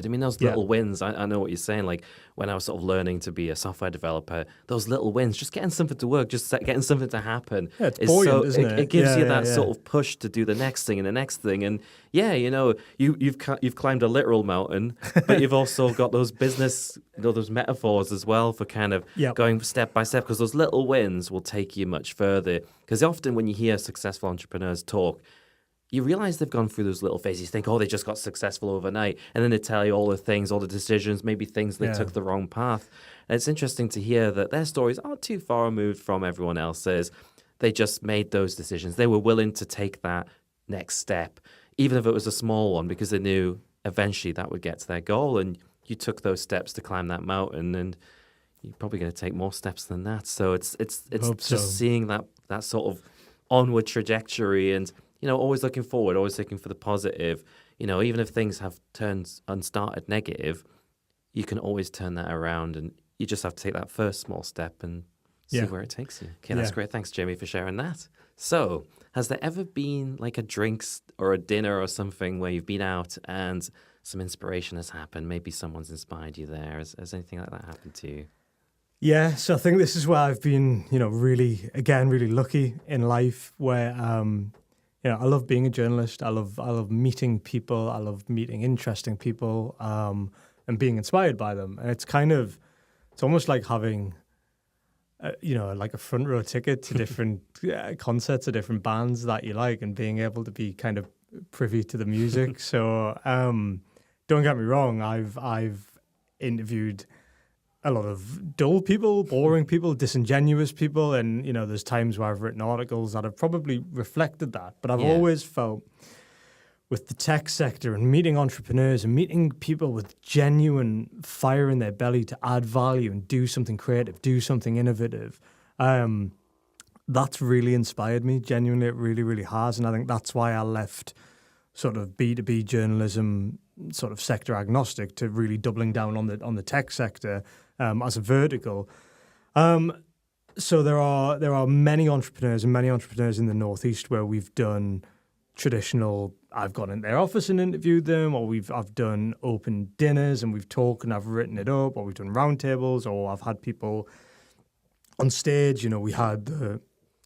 I mean, those little wins, I know what you're saying. Like when I was sort of learning to be a software developer, those little wins, just getting something to work, just getting something to happen. Yeah, it's buoyant, isn't it? It gives you that sort of push to do the next thing and the next thing. And yeah, you know, you've climbed a literal mountain, but you've also got those business, you know, those metaphors as well for kind of going step by step, because those little wins will take you much further. Because often when you hear successful entrepreneurs talk, you realize they've gone through those little phases. You think, oh, they just got successful overnight. And then they tell you all the things, all the decisions, maybe things they took the wrong path. And it's interesting to hear that their stories aren't too far removed from everyone else's. They just made those decisions. They were willing to take that next step, even if it was a small one, because they knew eventually that would get to their goal. And you took those steps to climb that mountain, and you're probably going to take more steps than that. So it's just seeing that sort of onward trajectory and, you know, always looking forward, always looking for the positive. You know, even if things have turned and started negative, you can always turn that around, and you just have to take that first small step and see where it takes you. Okay, that's great. Thanks, Jamie, for sharing that. So, has there ever been like a drinks or a dinner or something where you've been out and some inspiration has happened? Maybe someone's inspired you there. Has anything like that happened to you? Yeah, so I think this is where I've been, you know, really lucky in life, where you know, I love being a journalist. I love meeting people. I love meeting interesting people, and being inspired by them. And it's almost like having, you know, like a front row ticket to different concerts or different bands that you like, and being able to be kind of privy to the music. So don't get me wrong, I've interviewed a lot of dull people, boring people, disingenuous people, and, you know, there's times where I've written articles that have probably reflected that. But I've always felt with the tech sector and meeting entrepreneurs and meeting people with genuine fire in their belly to add value and do something creative, do something innovative, that's really inspired me. Genuinely, it really, really has. And I think that's why I left sort of B2B journalism, sort of sector agnostic, to really doubling down on the tech sector as a vertical. So there are many entrepreneurs in the Northeast where we've done traditional, I've gone in their office and interviewed them, or I've done open dinners and we've talked and I've written it up, or we've done roundtables, or I've had people on stage. You know, we had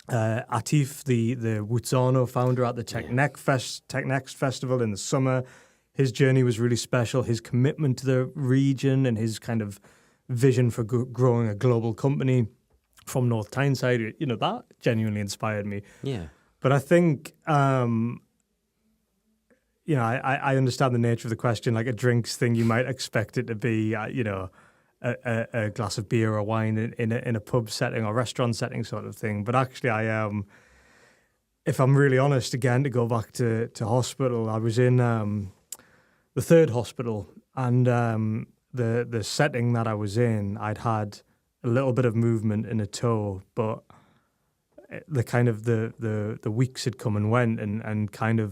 Atif, the Wutzano founder, at the TechNext Festival in the summer. His journey was really special. His commitment to the region and his kind of vision for growing a global company from North Tyneside, you know, that genuinely inspired me. Yeah. But I think, you know, I understand the nature of the question. Like a drinks thing, you might expect it to be, you know, a glass of beer or wine in a pub setting or restaurant setting sort of thing. But actually, if I'm really honest, again, to go back to hospital, I was in the third hospital, and the setting that I was in, I'd had a little bit of movement in a toe, but the kind of the weeks had come and went, and kind of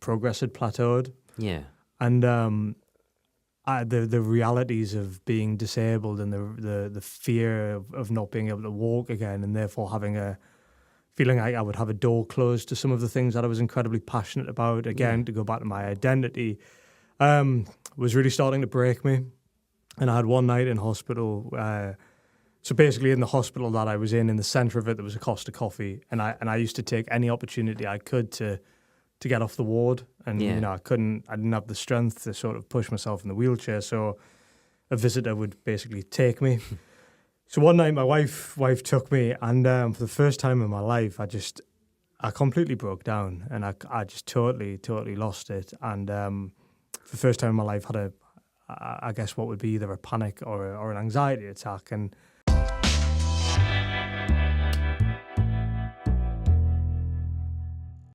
progress had plateaued. Yeah. And the realities of being disabled and the fear of not being able to walk again, and therefore having a feeling like I would have a door closed to some of the things that I was incredibly passionate about, again, to go back to my identity, was really starting to break me. And I had one night in hospital. So basically, in the hospital that I was in the centre of it, there was a Costa Coffee, and I used to take any opportunity I could to get off the ward. And you know, I didn't have the strength to sort of push myself in the wheelchair. So a visitor would basically take me. So one night, my wife took me, and for the first time in my life, I completely broke down, and I just totally lost it. And for the first time in my life, had I guess what would be either a panic or an anxiety attack. And